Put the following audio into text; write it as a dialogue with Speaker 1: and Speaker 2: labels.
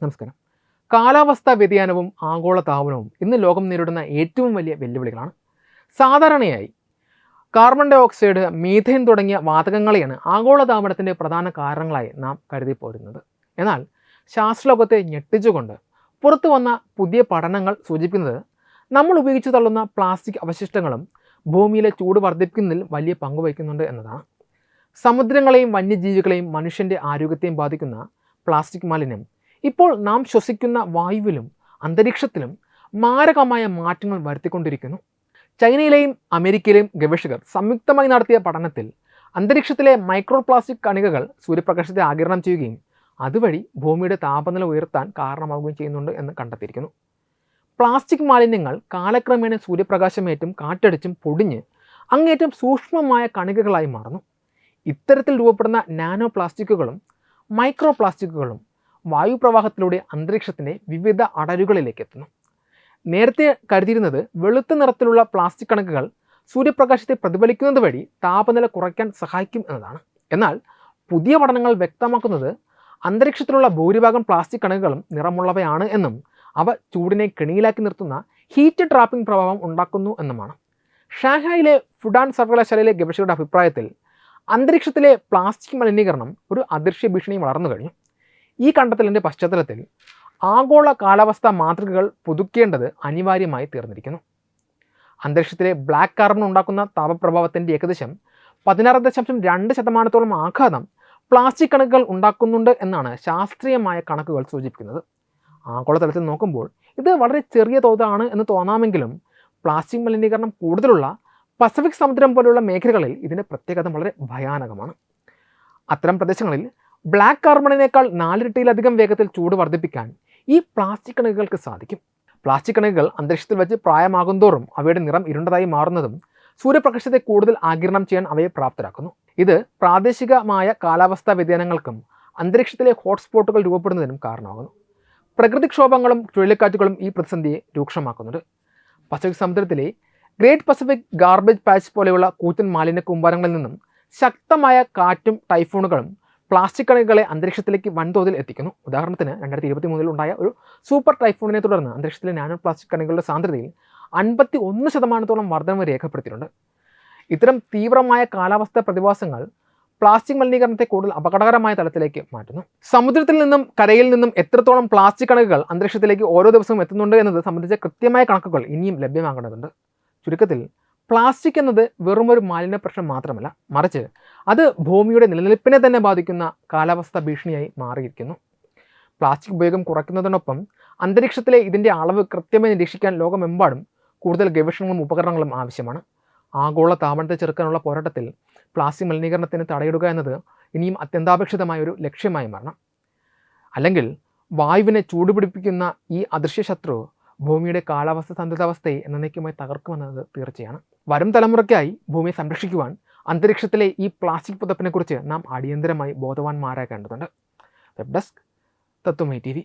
Speaker 1: നമസ്കാരം. കാലാവസ്ഥാ വ്യതിയാനവും ആഗോളതാപനവും ഇന്ന് ലോകം നേരിടുന്ന ഏറ്റവും വലിയ വെല്ലുവിളികളാണ്. സാധാരണയായി കാർബൺ ഡൈ ഓക്സൈഡ്, മീഥേൻ തുടങ്ങിയ വാതകങ്ങളെയാണ് ആഗോളതാപനത്തിൻ്റെ പ്രധാന കാരണങ്ങളായി നാം കരുതി പോരുന്നത്. എന്നാൽ ശാസ്ത്രലോകത്തെ ഞെട്ടിച്ചുകൊണ്ട് പുറത്തു വന്ന പുതിയ പഠനങ്ങൾ സൂചിപ്പിക്കുന്നത് നമ്മൾ ഉപയോഗിച്ച് തള്ളുന്ന പ്ലാസ്റ്റിക് അവശിഷ്ടങ്ങളും ഭൂമിയിലെ ചൂട് വർദ്ധിപ്പിക്കുന്നതിൽ വലിയ പങ്ക് വഹിക്കുന്നുണ്ട് എന്നതാണ്. സമുദ്രങ്ങളെയും വന്യജീവികളെയും മനുഷ്യൻ്റെ ആരോഗ്യത്തെയും ബാധിക്കുന്ന പ്ലാസ്റ്റിക് മാലിന്യം ഇപ്പോൾ നാം ശ്വസിക്കുന്ന വായുവിലും അന്തരീക്ഷത്തിലും മാരകമായ മാറ്റങ്ങൾ വരുത്തിക്കൊണ്ടിരിക്കുന്നു. ചൈനയിലെയും അമേരിക്കയിലെയും ഗവേഷകർ സംയുക്തമായി നടത്തിയ പഠനത്തിൽ അന്തരീക്ഷത്തിലെ മൈക്രോ പ്ലാസ്റ്റിക് കണികകൾ സൂര്യപ്രകാശത്തെ ആഗിരണം ചെയ്യുകയും അതുവഴി ഭൂമിയുടെ താപനില ഉയർത്താൻ കാരണമാവുകയും ചെയ്യുന്നുണ്ട് എന്ന് കണ്ടെത്തിയിരിക്കുന്നു. പ്ലാസ്റ്റിക് മാലിന്യങ്ങൾ കാലക്രമേണ സൂര്യപ്രകാശമേറ്റും കാറ്റടിച്ചും പൊടിഞ്ഞ് അങ്ങേറ്റം സൂക്ഷ്മമായ കണികകളായി മാറുന്നു. ഇത്തരത്തിൽ രൂപപ്പെടുന്ന നാനോ പ്ലാസ്റ്റിക്കുകളും മൈക്രോ പ്ലാസ്റ്റിക്കുകളും വായുപ്രവാഹത്തിലൂടെ അന്തരീക്ഷത്തിൻ്റെ വിവിധ അടരുകളിലേക്ക് എത്തുന്നു. നേരത്തെ കരുതിയിരുന്നത് വെളുത്ത നിറത്തിലുള്ള പ്ലാസ്റ്റിക് കണികകൾ സൂര്യപ്രകാശത്തെ പ്രതിഫലിക്കുന്നത് വഴി താപനില കുറയ്ക്കാൻ സഹായിക്കും എന്നതാണ്. എന്നാൽ പുതിയ പഠനങ്ങൾ വ്യക്തമാക്കുന്നത് അന്തരീക്ഷത്തിലുള്ള ഭൂരിഭാഗം പ്ലാസ്റ്റിക് കണികകളും നിറമുള്ളവയാണ് എന്നും അവ ചൂടിനെ കെണിയിലാക്കി നിർത്തുന്ന ഹീറ്റ് ട്രാപ്പിംഗ് പ്രഭാവം ഉണ്ടാക്കുന്നു എന്നുമാണ്. ഷാങ്ഹായിലെ ഫുഡാൻ സർവകലാശാലയിലെ ഗവേഷകരുടെ അഭിപ്രായത്തിൽ അന്തരീക്ഷത്തിലെ പ്ലാസ്റ്റിക് മലിനീകരണം ഒരു അദൃശ്യ ഭീഷണി വളർന്നു കഴിഞ്ഞു. ഈ കണ്ടെത്തലിൻ്റെ പശ്ചാത്തലത്തിൽ ആഗോള കാലാവസ്ഥാ മാതൃകകൾ പുതുക്കേണ്ടത് അനിവാര്യമായി തീർന്നിരിക്കുന്നു. അന്തരീക്ഷത്തിലെ ബ്ലാക്ക് കാർബൺ ഉണ്ടാക്കുന്ന താപപ്രഭാവത്തിൻ്റെ ഏകദേശം 16.2% ആഘാതം പ്ലാസ്റ്റിക് കണികകൾ ഉണ്ടാക്കുന്നുണ്ട് എന്നാണ് ശാസ്ത്രീയമായ കണക്കുകൾ സൂചിപ്പിക്കുന്നത്. ആഗോളതലത്തിൽ നോക്കുമ്പോൾ ഇത് വളരെ ചെറിയ തോതാണ് എന്ന് തോന്നാമെങ്കിലും പ്ലാസ്റ്റിക് മലിനീകരണം കൂടുതലുള്ള പസഫിക് സമുദ്രം പോലുള്ള മേഖലകളിൽ ഇതിൻ്റെ പ്രത്യേകത വളരെ ഭയാനകമാണ്. അത്തരം പ്രദേശങ്ങളിൽ ബ്ലാക്ക് കാർബണിനേക്കാൾ 4 ഇരട്ടിയിലധികം വേഗത്തിൽ ചൂട് വർദ്ധിപ്പിക്കാൻ ഈ പ്ലാസ്റ്റിക് കണികകൾക്ക് സാധിക്കും. പ്ലാസ്റ്റിക് കണികകൾ അന്തരീക്ഷത്തിൽ വെച്ച് പ്രായമാകുന്തോറും അവയുടെ നിറം ഇരുണ്ടതായി മാറുന്നതും സൂര്യപ്രകാശത്തെ കൂടുതൽ ആഗിരണം ചെയ്യാൻ അവയെ പ്രാപ്തരാക്കുന്നു. ഇത് പ്രാദേശികമായ കാലാവസ്ഥാ വ്യതിയാനങ്ങൾക്കും അന്തരീക്ഷത്തിലെ ഹോട്ട്സ്പോട്ടുകൾ രൂപപ്പെടുന്നതിനും കാരണമാകുന്നു. പ്രകൃതിക്ഷോഭങ്ങളും ചുഴലിക്കാറ്റുകളും ഈ പ്രതിസന്ധിയെ രൂക്ഷമാക്കുന്നുണ്ട്. പസഫിക് സമുദ്രത്തിലെ ഗ്രേറ്റ് പസഫിക് ഗാർബേജ് പാച്ച് പോലെയുള്ള കൂറ്റൻ മാലിന്യ കൂമ്പാരങ്ങളിൽ നിന്നും ശക്തമായ കാറ്റും ടൈഫൂണുകളും പ്ലാസ്റ്റിക് കണികകളെ അന്തരീക്ഷത്തിലേക്ക് വൻതോതിൽ എത്തിക്കുന്നു. ഉദാഹരണത്തിന് 2023 ഉണ്ടായ ഒരു സൂപ്പർ ടൈഫൂണിനെ തുടർന്ന് അന്തരീക്ഷത്തിലെ നാനോ പ്ലാസ്റ്റിക് കണികളുടെ സാന്ദ്രതയിൽ 51% വർധനവ് രേഖപ്പെടുത്തിയിട്ടുണ്ട്. ഇത്തരം തീവ്രമായ കാലാവസ്ഥാ പ്രതിഭാസങ്ങൾ പ്ലാസ്റ്റിക് മലിനീകരണത്തെ കൂടുതൽ അപകടകരമായ തലത്തിലേക്ക് മാറ്റുന്നു. സമുദ്രത്തിൽ നിന്നും കരയിൽ നിന്നും എത്രത്തോളം പ്ലാസ്റ്റിക് കണികകൾ അന്തരീക്ഷത്തിലേക്ക് ഓരോ ദിവസവും എത്തുന്നുണ്ട് എന്നത് സംബന്ധിച്ച കൃത്യമായ കണക്കുകൾ ഇനിയും ലഭ്യമാകേണ്ടതുണ്ട്. ചുരുക്കത്തിൽ പ്ലാസ്റ്റിക് എന്നത് വെറുമൊരു മാലിന്യ പ്രശ്നം മാത്രമല്ല, മറിച്ച് അത് ഭൂമിയുടെ നിലനിൽപ്പിനെ തന്നെ ബാധിക്കുന്ന കാലാവസ്ഥാ ഭീഷണിയായി മാറിയിരിക്കുന്നു. പ്ലാസ്റ്റിക് ഉപയോഗം കുറയ്ക്കുന്നതിനൊപ്പം അന്തരീക്ഷത്തിലെ ഇതിൻ്റെ അളവ് കൃത്യമായി നിരീക്ഷിക്കാൻ ലോകമെമ്പാടും കൂടുതൽ ഗവേഷണങ്ങളും ഉപകരണങ്ങളും ആവശ്യമാണ്. ആഗോള താപനത്തെ ചെറുക്കാനുള്ള പോരാട്ടത്തിൽ പ്ലാസ്റ്റിക് മലിനീകരണത്തിന് തടയിടുക എന്നത് ഇനിയും അത്യന്താപേക്ഷിതമായ ഒരു ലക്ഷ്യമായി മാറണം. അല്ലെങ്കിൽ വായുവിനെ ചൂടുപിടിപ്പിക്കുന്ന ഈ അദൃശ്യ ശത്രു ഭൂമിയുടെ കാലാവസ്ഥ സന്തുലിതാവസ്ഥയെ എന്നേക്കുമായി തകർക്കുമെന്നത് തീർച്ചയാണ്. വരും തലമുറയ്ക്കായി ഭൂമിയെ സംരക്ഷിക്കുവാൻ അന്തരീക്ഷത്തിലെ ഈ പ്ലാസ്റ്റിക് പുതപ്പിനെക്കുറിച്ച് നാം അടിയന്തരമായി ബോധവാന്മാരാകേണ്ടതുണ്ട്. വെബ് ഡെസ്ക് തത്വമൈ TV.